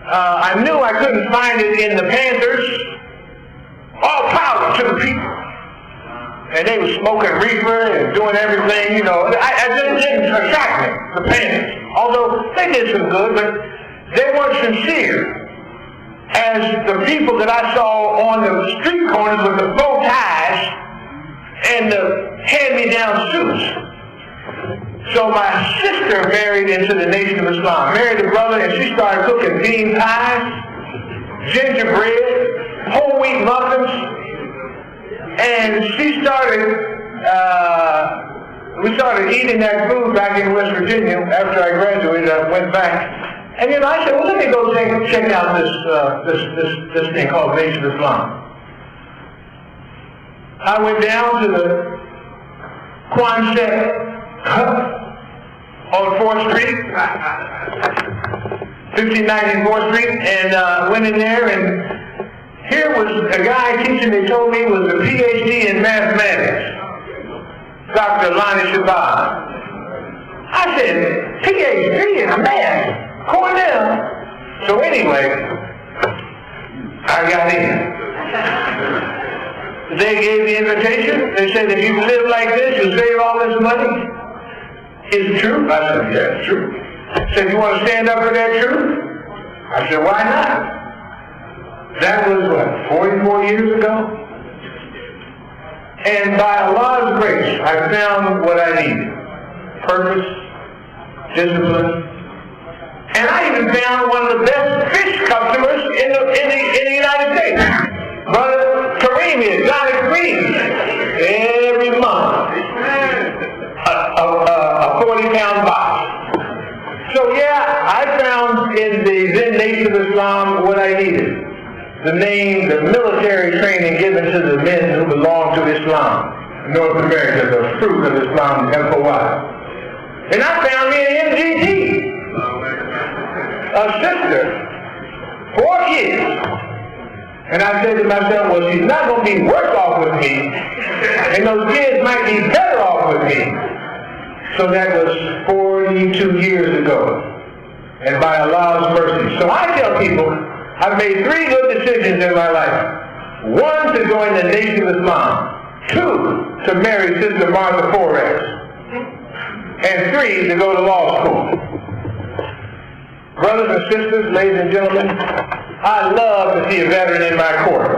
I knew I couldn't find it in the Panthers. All power to the people. And they were smoking reefer and doing everything, you know. I just didn't attract me, the Panthers. Although they did some good, but they weren't sincere as the people that I saw on the street corners with the bow ties and the hand-me-down suits. So my sister married into the Nation of Islam, married a brother, and she started cooking bean pies, gingerbread, whole wheat muffins, and we started eating that food back in West Virginia. After I graduated, I went back, and I said, well, let me go check out this thing called Nation of Islam. I went down to the Quonset on 4th Street, 1594th Street, and went in there, and here was a guy teaching, they told me, was a PhD in mathematics, Dr. Lonnie Shabazz. I said, PhD in math, Cornell. So anyway, I got in. They gave the invitation. They said, if you live like this, you'll save all this money. Is it true? I said, yeah, it's true. They said, you want to stand up for that truth? I said, why not? That was, what, 44 years ago? And by Allah's grace, I found what I needed. Purpose, discipline, and I even found one of the best fish customers in the United States. Brother Kareem here, Johnny Green, every month, a 40-pound box. So yeah, I found in the then Nation of Islam what I needed. The name, the military training given to the men who belong to Islam. North America, the fruit of Islam, FOI. And I found me an MGT. A sister, 4 kids. And I said to myself, well, she's not going to be worse off with me, and those kids might be better off with me. So that was 42 years ago, and by Allah's mercy. So I tell people, I've made 3 good decisions in my life. 1, to join the Nation of Islam. 2, to marry Sister Martha Forex. And 3, to go to law school. Brothers and sisters, ladies and gentlemen, I love to see a veteran in my court.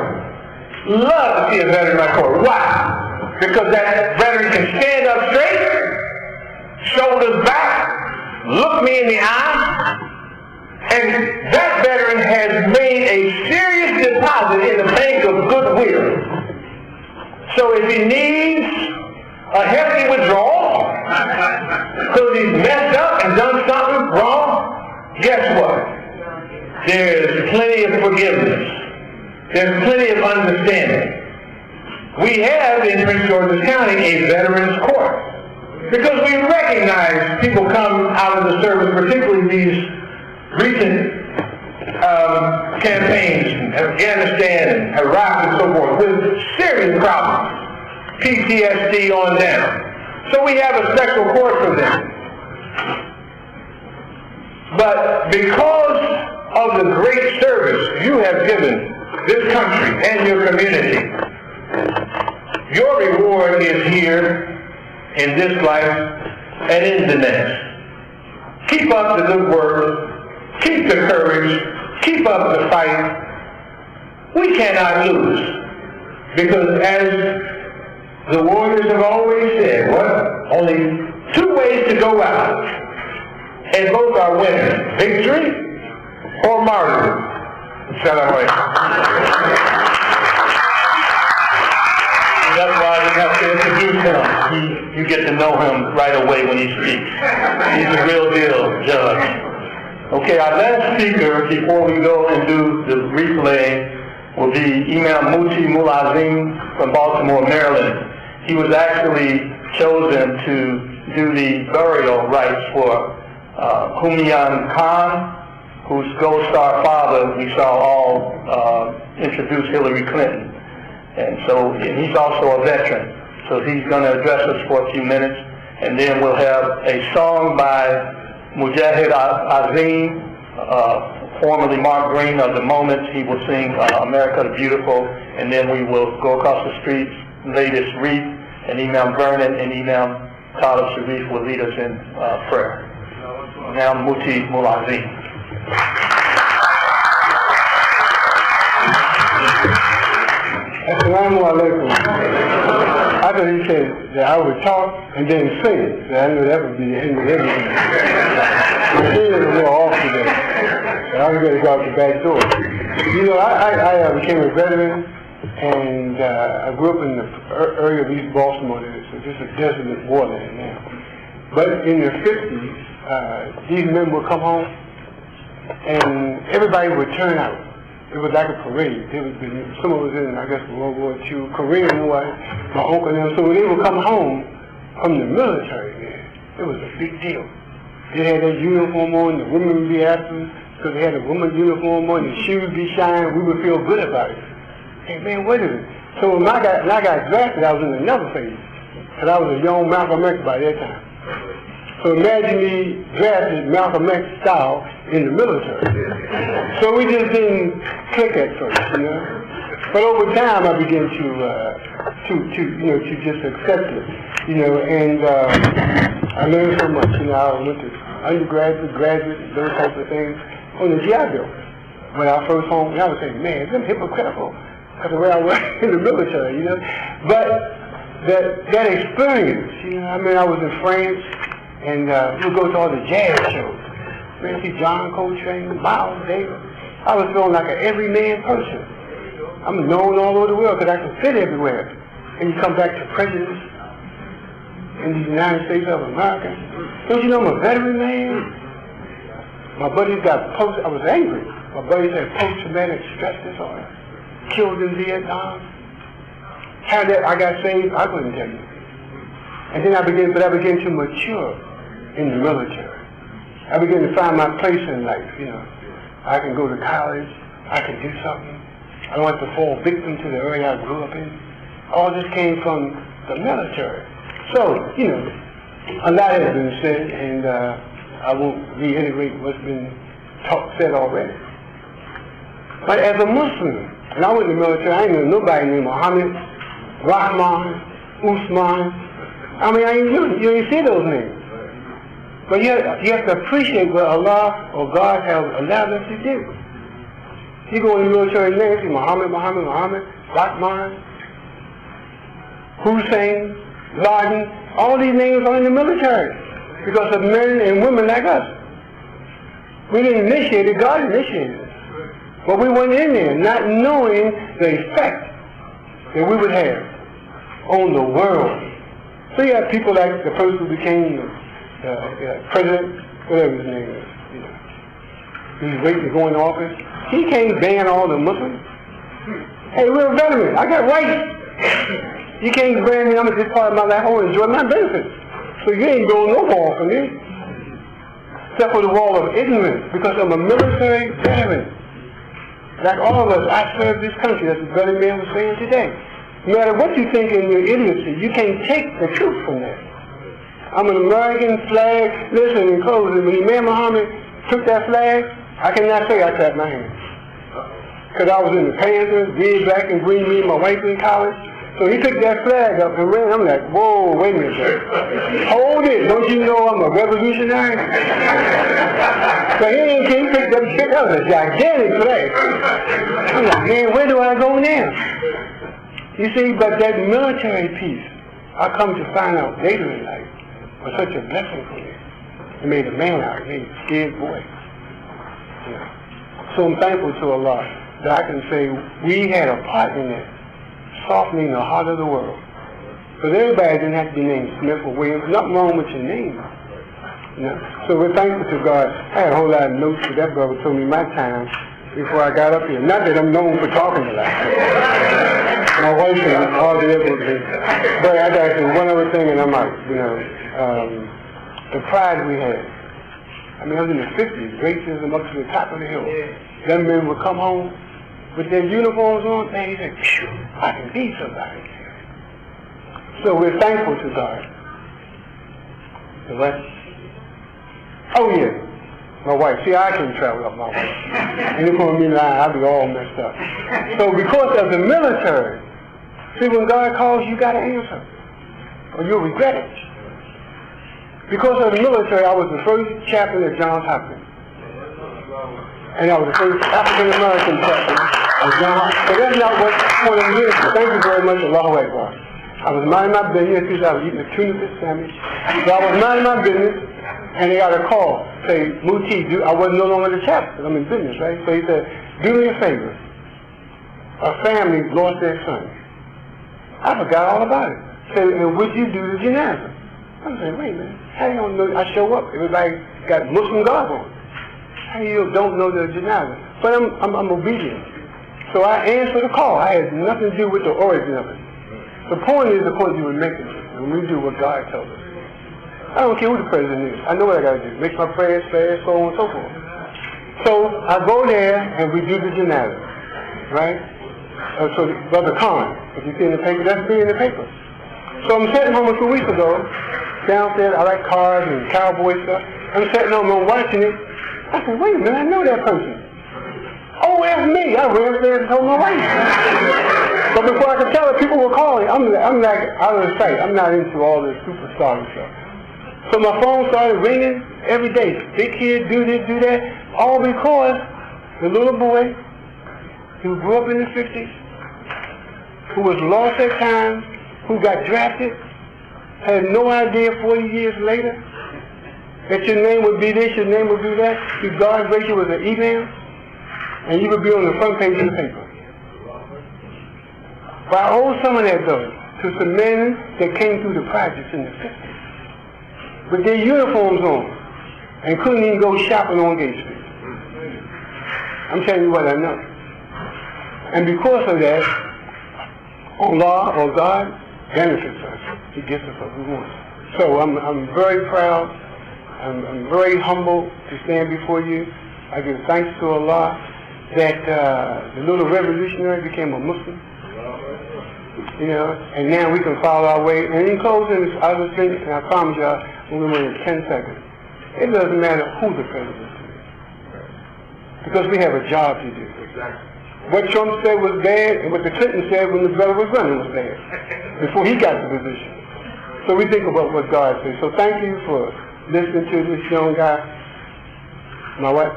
Love to see a veteran in my court. Why? Because that veteran can stand up straight, shoulders back, look me in the eye, and that veteran has made a serious deposit in the bank of goodwill. So if he needs a hefty withdrawal because he's messed up and done something wrong, guess what? There's plenty of forgiveness. There's plenty of understanding. We have in Prince George's County a veterans court because we recognize people come out of the service, particularly these recent campaigns in Afghanistan and Iraq and so forth, with serious problems, PTSD on down. So we have a special court for them. But because of the great service you have given this country and your community, your reward is here in this life and in the next. Keep up the good work. Keep the courage. Keep up the fight. We cannot lose. Because as the warriors have always said, what? Only 2 ways to go out. And both are winners. Victory or martyrdom. Salam alaikum. That's why I didn't have to introduce him. You get to know him right away when he speaks. He's the real deal, Judge. Okay, our last speaker before we go and do the replay will be Imam Muti Mulazim from Baltimore, Maryland. He was actually chosen to do the burial rites for Humayun Khan, whose Gold Star father we saw all introduce Hillary Clinton. And he's also a veteran. So he's going to address us for a few minutes, and then we'll have a song by Mujahid Azim, formerly Mark Green of The Moments. He will sing America the Beautiful, and then we will go across the street, lay this wreath, and Imam Vernon and Imam Talib Sharif will lead us in prayer. Now Muti Mulazim. Assalamu alaikum. I thought he said that I would talk and then sing. I knew that would be the end of everything. My singing is a little off today. I was going to go out the back door. You know, I became a veteran, and I grew up in the area of East Baltimore. So just a desolate borderland now. But in the 50s, these men would come home, and everybody would turn out. It was like a parade. Someone was in, I guess, World War II, Korean War, my uncle and them. So when they would come home from the military, man, it was a big deal. They had that uniform on, the women would be after them, because they had a woman's uniform on, the shoes would be shining, we would feel good about it. Hey, man, what is it? So when I got drafted, I was in another phase, because I was a young Malcolm X by that time. So imagine me drafted Malcolm X style in the military. So we just didn't click at first, you know. But over time, I began to just accept it, you know. And I learned so much. You know, I went to undergraduate, graduate, those types of things on the GI Bill. When I first home, I was saying, man, it's hypocritical because the way I was in the military, you know. But that experience, you know, I mean, I was in France, and we would go to all the jazz shows. Man, see John Coltrane, Miles Davis. I was feeling like an everyman person. I'm known all over the world because I can fit everywhere. And you come back to prejudice in the United States of America. Don't you know I'm a veteran, man? My buddies got I was angry. My buddies had post-traumatic stress disorder, killed in Vietnam. How that I got saved, I couldn't tell you. And then I began to mature in the military. I began to find my place in life, you know. I can go to college, I can do something. I don't have to fall victim to the area I grew up in. All this came from the military. So, you know, a lot has been said, and I won't reiterate what's been said already. But as a Muslim, and I went in the military, I ain't know nobody named Muhammad, Rahman, Usman. I mean, you ain't see those names. But you have to appreciate what Allah or God has allowed us to do. You go in the military names, see Muhammad, Rahman, Hussein, Laden, all these names are in the military because of men and women like us. We didn't initiate it, God initiated it. But we went in there not knowing the effect that we would have on the world. So you have people like the person who became president, whatever his name is, you know. He's waiting to go in office. He can't ban all the Muslims. Hey, we're a veteran. I got rights. You can't ban me. I'm just part of my life. I want to enjoy my benefits. So you ain't going no wall for me. Except for the wall of ignorance, because I'm a military veteran. Like all of us, I serve this country, as the brother man was saying today. No matter what you think in your idiocy, you can't take the truth from that. I'm an American flag. Listen, in closing, when Imam Muhammad took that flag, I cannot say I clapped my hands. Because I was in the Panthers, red, black, and green, me and my wife in college. So he picked that flag up and ran. I'm like, whoa, wait a minute, sir. Hold it. Don't you know I'm a revolutionary? So he picked up shit. That was a gigantic flag. I'm like, man, where do I go now? You see, but that military piece, I come to find out later in life, was such a blessing for me. It made a man out of me, a scared boy. Yeah. So I'm thankful to Allah that I can say we had a part in that, softening the heart of the world. Because everybody didn't have to be named Smith or Williams. Nothing wrong with your name. You know? So we're thankful to God. I had a whole lot of notes that that brother told me my time before I got up here. Not that I'm known for talking a lot. My wife and all the other things. But I got to say one other thing and I'm out. You know, the pride we had. I mean, I was in the 50s, racism up to the top of the hill. Them men would come home with their uniforms on, man, he said, phew, I can be somebody. So we're thankful to God. The what? Oh yeah, my wife. See, I can travel up my wife. And it's going to be lying, I'll be all messed up. So because of the military, see, when God calls, you got to answer, or you'll regret it. Because of the military, I was the first chaplain at Johns Hopkins. And I was the first African-American chaplain at Johns Hopkins. But that's not what one of them is. Thank you very much, Allahu Akbar. I was minding my business. I was eating a tuna fish sandwich. So I was minding my business, and they got a call. Say, Muti, I wasn't no longer the chaplain. I'm in business, right? So he said, do me a favor. A family lost their son. I forgot all about it. Said, and would you do the janazah? I'm saying, wait a minute. How you don't know? I show up. Everybody got Muslim garb on. How you don't know the janazah? But I'm obedient. So I answered the call. I had nothing to do with the origin of it. The point is the point you were making. When we do what God tells us. I don't care who the president is. I know what I got to do. Make my prayers fast, so on and so forth. So I go there and we do the janazah. Right? So Brother Khan, if you see in the paper, that's me in the paper. So I'm sitting home a few weeks ago, downstairs. I like cars and cowboy stuff. I'm sitting on my watching it. I said, wait a minute, I know that person. Oh, that's me. I ran upstairs and told my wife. But before I could tell her, people were calling. I'm like out of the sight. I'm not into all this superstar stuff. So my phone started ringing every day. Big kid, do this, do that. All because the little boy who grew up in the 50s, who was lost at times, who got drafted, had no idea 40 years later that your name would be this, your name would be that. God grace you with an email, and you would be on the front page of the paper. But I owe some of that, though, to some men that came through the projects in the 50s with their uniforms on and couldn't even go shopping on Gate Street. I'm telling you what I know. And because of that, Allah or God benefits us. He gives us what we want. So I'm very proud. I'm very humble to stand before you. I give thanks to Allah that the little revolutionary became a Muslim. You know, and now we can follow our way. And in closing, I was thinking, and I promise y'all, we're going to 10 seconds. It doesn't matter who the president is, because we have a job to do. What Trump said was bad, and what the Clinton said when the brother was running was bad, before he got the position. So we think about what God says. So thank you for listening to this young guy. My what?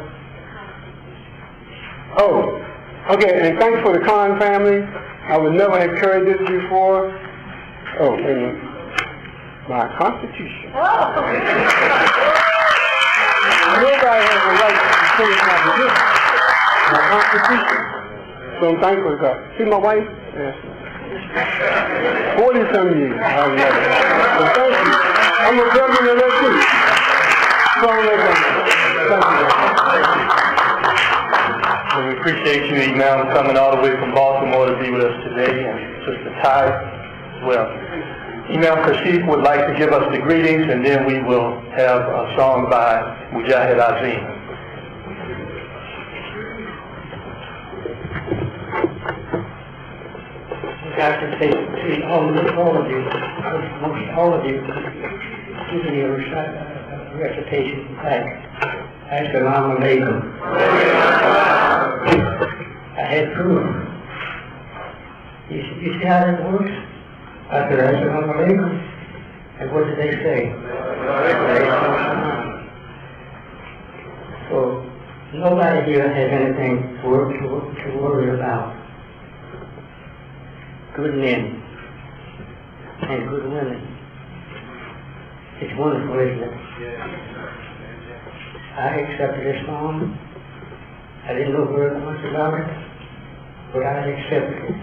Oh, okay, and thanks for the Khan family. I would never have carried this before. Oh, wait a minute. My Constitution. Nobody has a right to change my position. My Constitution. So I'm thankful to God. See my wife? Yes. 40-some years. I love it. So thank you. I'm a brother in that too. So we appreciate you, Imam, coming all the way from Baltimore to be with us today, and Sister Ty as well. Imam Kashif would like to give us the greetings, and then we will have a song by Mujahid Azim. I can say to all of you, most all of you, giving you a recitation back. Assalamu alaikum. I had proof. You see how that works? I said, Assalamu alaikum. And what did they say? So, nobody here has anything to worry about. Good men and good women. It's wonderful, isn't it? I accepted Islam. I didn't know very much about it, but I accepted it.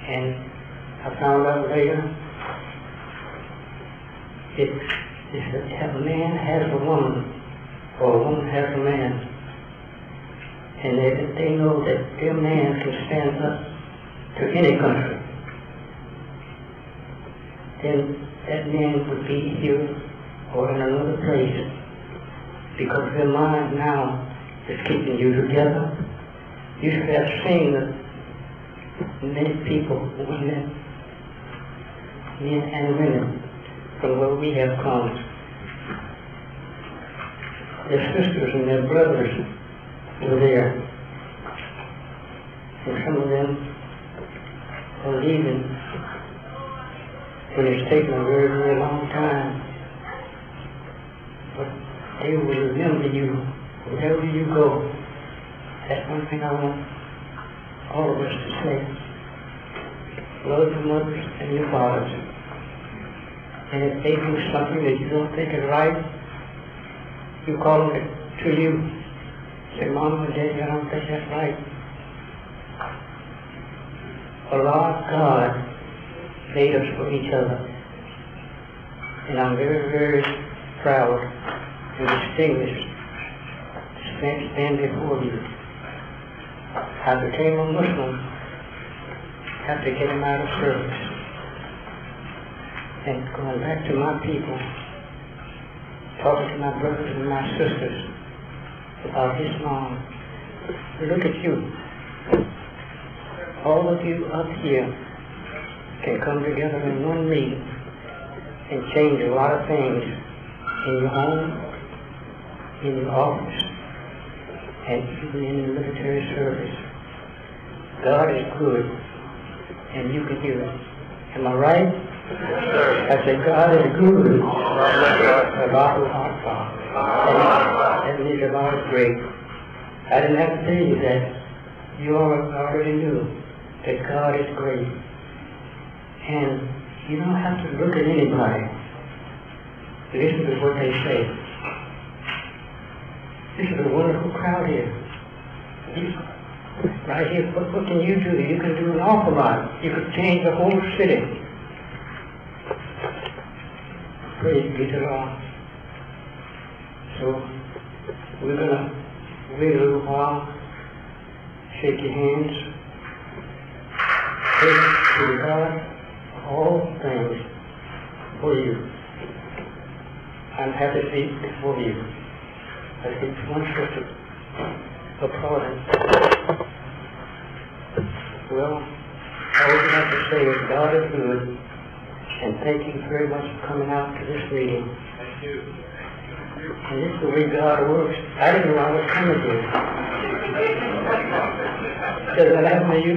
And I found out later if a man has a woman, or a woman has a man, and if they know that their man can stand up to any country, then that man would be here or in another place, because their mind now is keeping you together. You should have seen many people, men and women, from where we have come. Their sisters and their brothers were there. And some of them are leaving when it's taken a very, very long time. But they will remember you wherever you go. That's one thing I want all of us to say. Love your mothers and your fathers. And if they do something that you don't think is right, you call them to you. Say, Mom and Daddy, I don't think that's right. Allah, God, made us for each other. And I'm very, very proud and distinguished to stand before you. I became a Muslim after getting out of service. And going back to my people, talking to my brothers and my sisters about Islam. Look at you. All of you up here can come together in one meeting and change a lot of things in your home, in your office, and even in the military service. God is good, and you can do it. Am I right? I said, God is good. The God is our Father. And He's a God is great. I didn't have to tell you that. You already knew that God is great. And you don't have to look at anybody. Listen to what they say. This is a wonderful crowd here. Right here, what can you do? You can do an awful lot. You could change the whole city. Praise be to God. So, we're going to wait a little while, shake your hands, pray to God all things for you. I'm happy to be before you. I think one sister applauding. Well, all we have to say is God is good, and thank you very much for coming out to this meeting. Thank you. And this is the way God works. I didn't know I was coming here. Does that happen to you?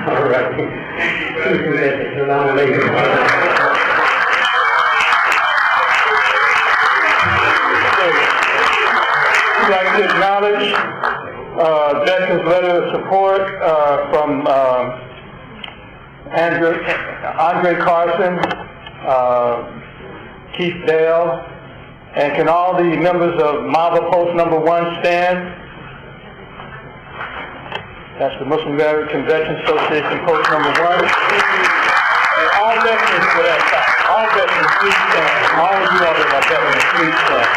All right. It's a long way. I'd like to acknowledge Veterans letter of support from Andre Carson, Keith Dale, and can all the members of MAVA Post number 1 stand? That's the Muslim American Veterans Association Post number 1. And all veterans for that time. All veterans, please stand. All of you all that are veterans, please stand.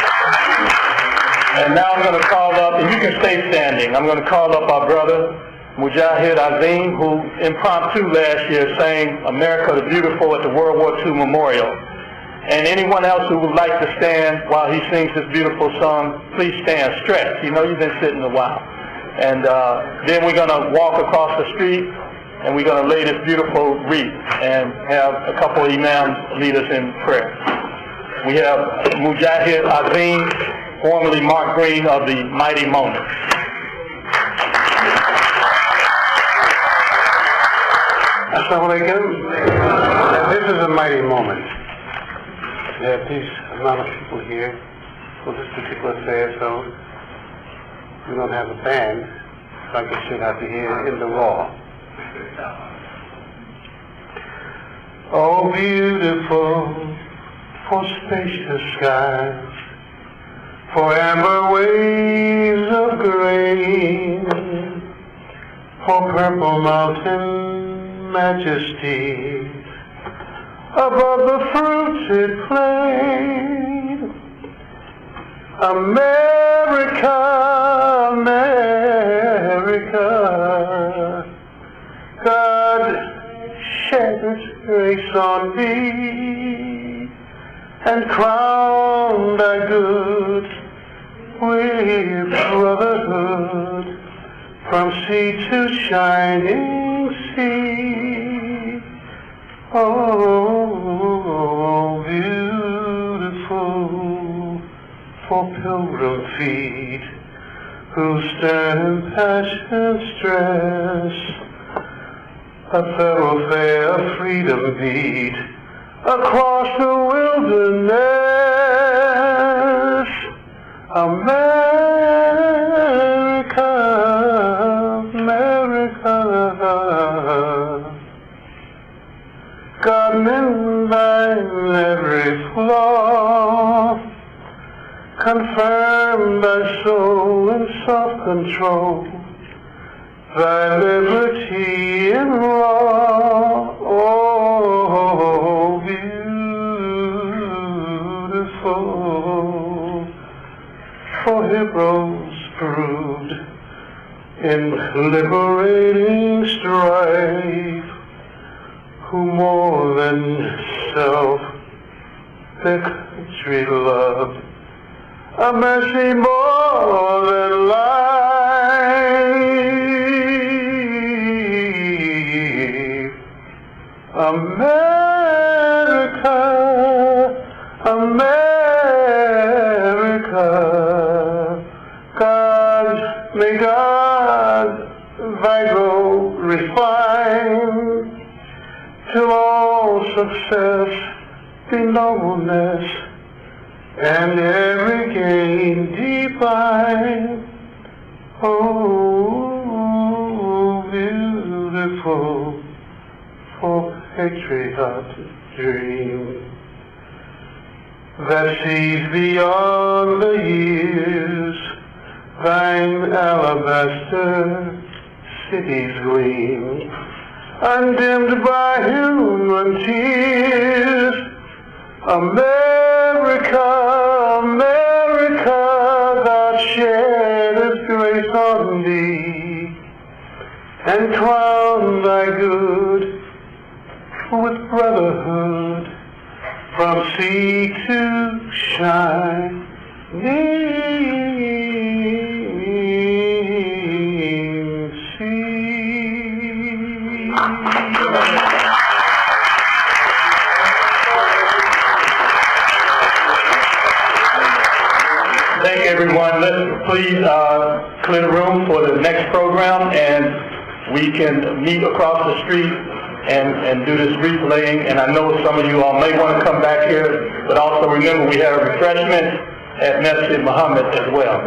And now I'm going to call up, and you can stay standing, I'm going to call up our brother, Mujahid Azim, who impromptu last year sang America the Beautiful at the World War II Memorial. And anyone else who would like to stand while he sings this beautiful song, please stand, stretch. You know you've been sitting a while. And then we're going to walk across the street, and we're going to lay this beautiful wreath and have a couple of imams lead us in prayer. We have Mujahid Azim, formerly Mark Green of the Mighty Moments. Assalamu alaikum. This is a mighty moment. There are these amount of people here for this particular fair, so we don't have a band, so I can sit out here in the raw. Oh, beautiful, for spacious skies, for amber waves of grain, for purple mountain majesty, above the fruited plain. America, America, God shed His grace on thee, and crown thy good with brotherhood from sea to shining sea. Oh, beautiful for pilgrim feet who stand in passion stress, a thoroughfare of freedom beat across the wilderness. America, America, God mend thine every flaw, confirm thy soul in self-control, thy liberty in law. Oh, beautiful, for heroes proved in liberating strife, who more than self their country loved, a mercy more than life. America. success be nobleness, and every gain divine. Oh, beautiful for patriot dream that sees beyond the years thine alabaster cities gleam, undimmed by human tears. America, America, thou shedest grace on thee, and crown thy good with brotherhood from sea to shining sea. Thank you, everyone. Let's please clear the room for the next program, and we can meet across the street and do this wreath laying. And I know some of you all may want to come back here, but also remember we have refreshments at Masjid Muhammad as well.